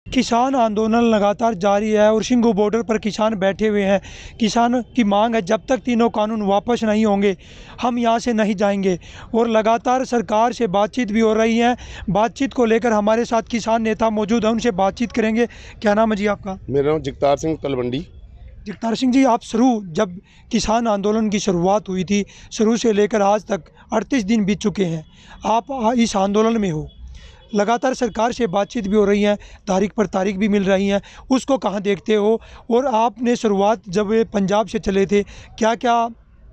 किसान आंदोलन लगातार जारी है और शिंगू बॉर्डर पर किसान बैठे हुए हैं। किसान की मांग है, जब तक तीनों कानून वापस नहीं होंगे हम यहां से नहीं जाएंगे। और लगातार सरकार से बातचीत भी हो रही है। बातचीत को लेकर हमारे साथ किसान नेता मौजूद हैं, उनसे बातचीत करेंगे। क्या नाम है जी आपका? मेरा नाम जगतार सिंह तलवंडी। जगतार सिंह जी, आप जब किसान आंदोलन की शुरुआत हुई थी, शुरू से लेकर आज तक 38 दिन बीत चुके हैं, आप इस आंदोलन में हो। लगातार सरकार से बातचीत भी हो रही है, तारीख पर तारीख भी मिल रही हैं, उसको कहाँ देखते हो? और आपने शुरुआत जब पंजाब से चले थे, क्या क्या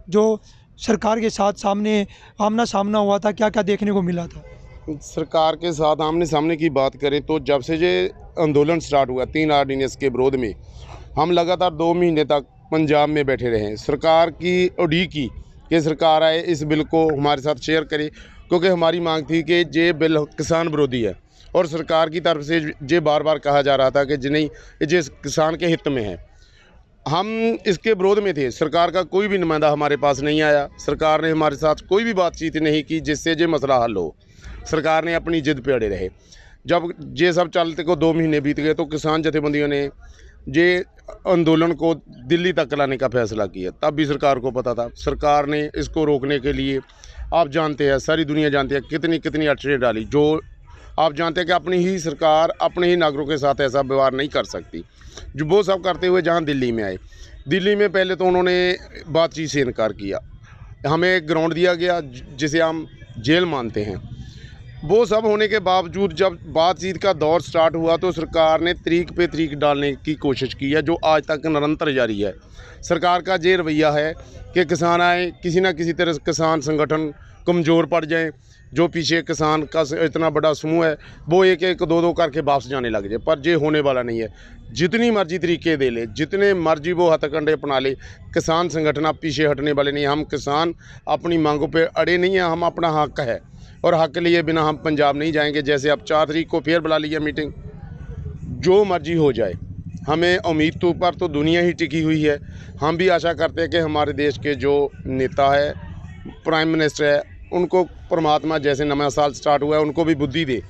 जो सरकार के साथ आमना सामना हुआ था, क्या क्या देखने को मिला था? सरकार के साथ आमने सामने की बात करें तो जब से ये आंदोलन स्टार्ट हुआ 3 ऑर्डिनेंस के विरोध में, हम लगातार 2 महीने तक पंजाब में बैठे रहे। सरकार की उड़ीक की कि सरकार आए, इस बिल को हमारे साथ शेयर करे, क्योंकि हमारी मांग थी कि ये बिल किसान विरोधी है। और सरकार की तरफ से ये बार बार कहा जा रहा था कि जी नहीं, ये किसान के हित में है। हम इसके विरोध में थे। सरकार का कोई भी नुमाइंदा हमारे पास नहीं आया। सरकार ने हमारे साथ कोई भी बातचीत नहीं की जिससे ये मसला हल हो। सरकार ने अपनी जिद पे अड़े रहे। जब ये सब चलते को 2 महीने बीत गए तो किसान जथेबंदियों ने ये आंदोलन को दिल्ली तक लाने का फैसला किया। तब भी सरकार को पता था। सरकार ने इसको रोकने के लिए, आप जानते हैं, सारी दुनिया जानती है, कितनी कितनी अड़चनें डाली। जो आप जानते हैं कि अपनी ही सरकार अपने ही नागरिकों के साथ ऐसा व्यवहार नहीं कर सकती। जो वो सब करते हुए जहाँ दिल्ली में आए, दिल्ली में पहले तो उन्होंने बातचीत से इनकार किया। हमें एक ग्राउंड दिया गया जिसे हम जेल मानते हैं। वो सब होने के बावजूद जब बातचीत का दौर स्टार्ट हुआ तो सरकार ने तरीक पे तरीक डालने की कोशिश की है, जो आज तक निरंतर जारी है। सरकार का ये रवैया है कि किसान आए, किसी ना किसी तरह किसान संगठन कमज़ोर पड़ जाए। जो पीछे किसान का इतना बड़ा समूह है वो एक एक 2-2 करके वापस जाने लग जाए, पर ये होने वाला नहीं है। जितनी मर्जी तरीके दे ले, जितने मर्जी वो हथकंडे अपना ले, किसान संगठन आप पीछे हटने वाले नहीं। हम किसान अपनी मांगों पे अड़े नहीं हैं। हम अपना हक है और हक लिए बिना हम पंजाब नहीं जाएंगे। जैसे अब 4 तारीख को फिर बुला लिया मीटिंग, जो मर्जी हो जाए। हमें उम्मीद तो पर तो दुनिया ही टिकी हुई है। हम भी आशा करते हैं कि हमारे देश के जो नेता है, प्राइम मिनिस्टर है, उनको परमात्मा, जैसे नया साल स्टार्ट हुआ है, उनको भी बुद्धि दे।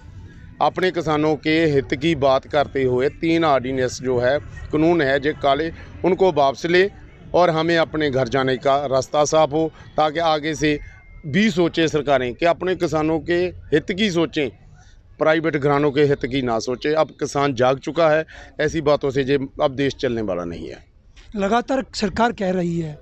अपने किसानों के हित की बात करते हुए 3 ऑर्डिनेंस जो है, कानून है जो काले, उनको वापस ले और हमें अपने घर जाने का रास्ता साफ हो, ताकि आगे से भी सोचे सरकारें कि अपने किसानों के हित की सोचें, प्राइवेट घरानों के हित की ना सोचें। अब किसान जाग चुका है। ऐसी बातों से ये अब देश चलने वाला नहीं है। लगातार सरकार कह रही है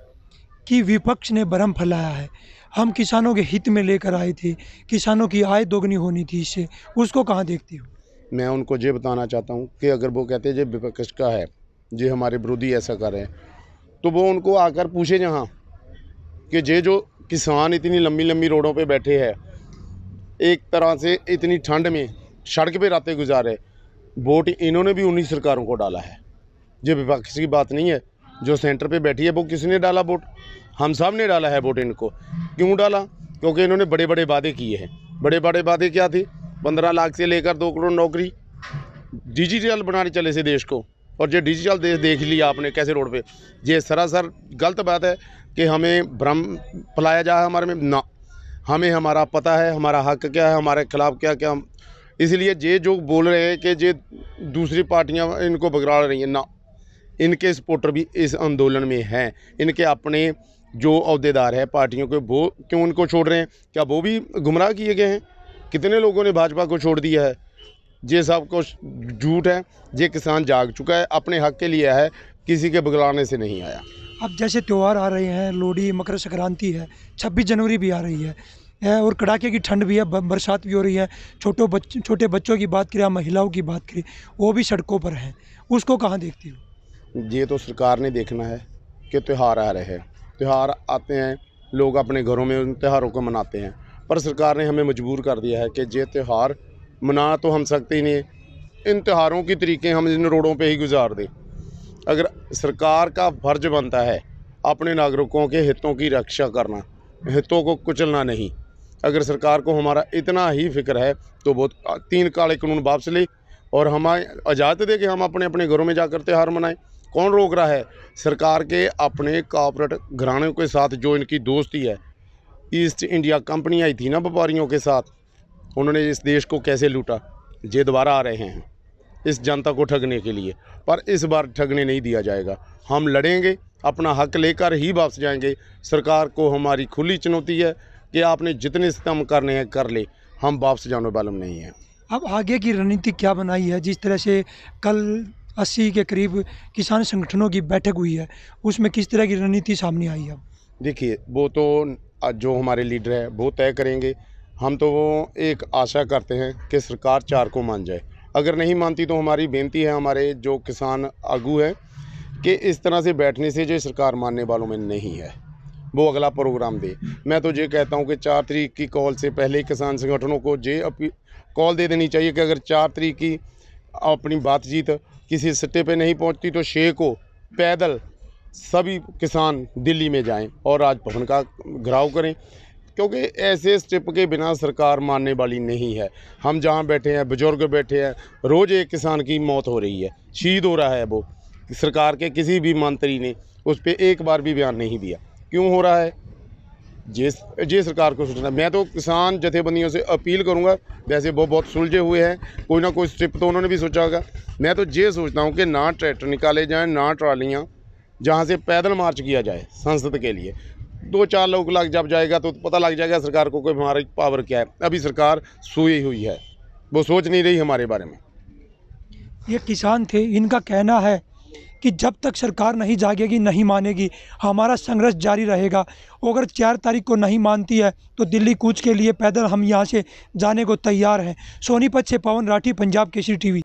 कि विपक्ष ने भ्रम फैलाया है, हम किसानों के हित में लेकर आए थे, किसानों की आय दोगुनी होनी थी इससे, उसको कहाँ देखती हो? मैं उनको ये बताना चाहता हूँ कि अगर वो कहते हैं ये विपक्ष का है, ये हमारे विरोधी ऐसा कर रहे हैं, तो वो उनको आकर पूछे जहाँ कि ये जो किसान इतनी लंबी लंबी रोडों पे बैठे हैं, एक तरह से इतनी ठंड में सड़क पे रातें गुजारे, वोट इन्होंने भी उन्हीं सरकारों को डाला है। ये विपक्ष की बात नहीं है। जो सेंटर पे बैठी है वो किसने डाला वोट? हम सब ने डाला है वोट इनको। क्यों डाला? क्योंकि इन्होंने बड़े बड़े वादे किए हैं। बड़े बड़े वादे क्या थे? 15 लाख से लेकर 2 करोड़ नौकरी, डिजिटल बनाने चले से देश को। और ये डिजिटल देश देख लिया आपने कैसे रोड पे। ये सरासर गलत बात है कि हमें भ्रम फैलाया जाए हमारे में ना। हमें हमारा पता है, हमारा हक क्या है, हमारे खिलाफ क्या क्या। इसलिए ये जो बोल रहे हैं कि ये दूसरी पार्टियां इनको बिगाड़ रही हैं, ना, इनके सपोर्टर भी इस आंदोलन में हैं। इनके अपने जो अहदेदार है पार्टियों के, वो क्यों उनको छोड़ रहे हैं? क्या वो भी गुमराह किए गए हैं? कितने लोगों ने भाजपा को छोड़ दिया है? ये सब कुछ झूठ है। ये किसान जाग चुका है, अपने हक के लिए है, किसी के बिगड़ाने से नहीं आया। अब जैसे त्यौहार आ रहे हैं, लोहड़ी, मकर संक्रांति है, 26 जनवरी भी आ रही है और कड़ाके की ठंड भी है, बरसात भी हो रही है। छोटे बच्चों की बात करें, महिलाओं की बात करें, वो भी सड़कों पर हैं, उसको कहाँ देखती हो? ये तो सरकार ने देखना है कि त्यौहार आ रहे हैं। त्यौहार आते हैं, लोग अपने घरों में उन त्योहारों को मनाते हैं, पर सरकार ने हमें मजबूर कर दिया है कि ये त्यौहार मना तो हम सकते ही नहीं। इन त्योहारों की तरीके हम इन रोडों पे ही गुजार दें। अगर सरकार का फर्ज बनता है अपने नागरिकों के हितों की रक्षा करना, हितों को कुचलना नहीं। अगर सरकार को हमारा इतना ही फिक्र है तो वो 3 काले कानून वापस ले और हमें इजाज़त दे कि हम अपने अपने घरों में जाकर त्यौहार मनाएं। कौन रोक रहा है? सरकार के अपने कॉर्पोरेट घरानों के साथ जो इनकी दोस्ती है, ईस्ट इंडिया कंपनी आई थी ना व्यापारियों के साथ, उन्होंने इस देश को कैसे लूटा। ये दोबारा आ रहे हैं। इस जनता को ठगने के लिए, पर इस बार ठगने नहीं दिया जाएगा। हम लड़ेंगे, अपना हक लेकर ही वापस जाएंगे। सरकार को हमारी खुली चुनौती है कि आपने जितने सितम करने हैं कर ले, हम वापस जाने वाले नहीं हैं। अब आगे की रणनीति क्या बनाई है? जिस तरह से कल 80 के करीब किसान संगठनों की बैठक हुई है, उसमें किस तरह की रणनीति सामने आई है? देखिए, वो तो जो हमारे लीडर है वो तय करेंगे। हम तो वो एक आशा करते हैं कि सरकार 4 को मान जाए। अगर नहीं मानती तो हमारी बेनती है हमारे जो किसान आगू हैं कि इस तरह से बैठने से जो सरकार मानने वालों में नहीं है, वो अगला प्रोग्राम दे। मैं तो ये कहता हूँ कि 4 तारीख की कॉल से पहले किसान संगठनों को ये कॉल दे देनी चाहिए कि अगर 4 तारीख की अपनी बातचीत किसी सट्टे पे नहीं पहुँचती तो 6 को पैदल सभी किसान दिल्ली में जाएं और राजभवन का घेराव करें, क्योंकि ऐसे स्टेप के बिना सरकार मानने वाली नहीं है। हम जहाँ बैठे हैं, बुजुर्ग बैठे हैं, रोज़ एक किसान की मौत हो रही है, शहीद हो रहा है। वो सरकार के किसी भी मंत्री ने उस पर एक बार भी बयान नहीं दिया। क्यों हो रहा है? ये सरकार को सोचना। मैं तो किसान जथेबंदियों से अपील करूंगा, वैसे वो बहुत सुलझे हुए हैं, कोई ना कोई स्टेप तो उन्होंने भी सोचा होगा। मैं तो ये सोचता हूं कि ना ट्रैक्टर निकाले जाएं, ना ट्रालियां, जहां से पैदल मार्च किया जाए संसद के लिए। 2-4 लोग लग जब जाएगा तो पता लग जाएगा सरकार को कोई हमारी पावर क्या है। अभी सरकार सोई हुई है, वो सोच नहीं रही हमारे बारे में। ये किसान थे, इनका कहना है कि जब तक सरकार नहीं जागेगी, नहीं मानेगी, हमारा संघर्ष जारी रहेगा। अगर 4 तारीख को नहीं मानती है तो दिल्ली कूच के लिए पैदल हम यहाँ से जाने को तैयार हैं। सोनीपत से पवन राठी, पंजाब केसरी टीवी।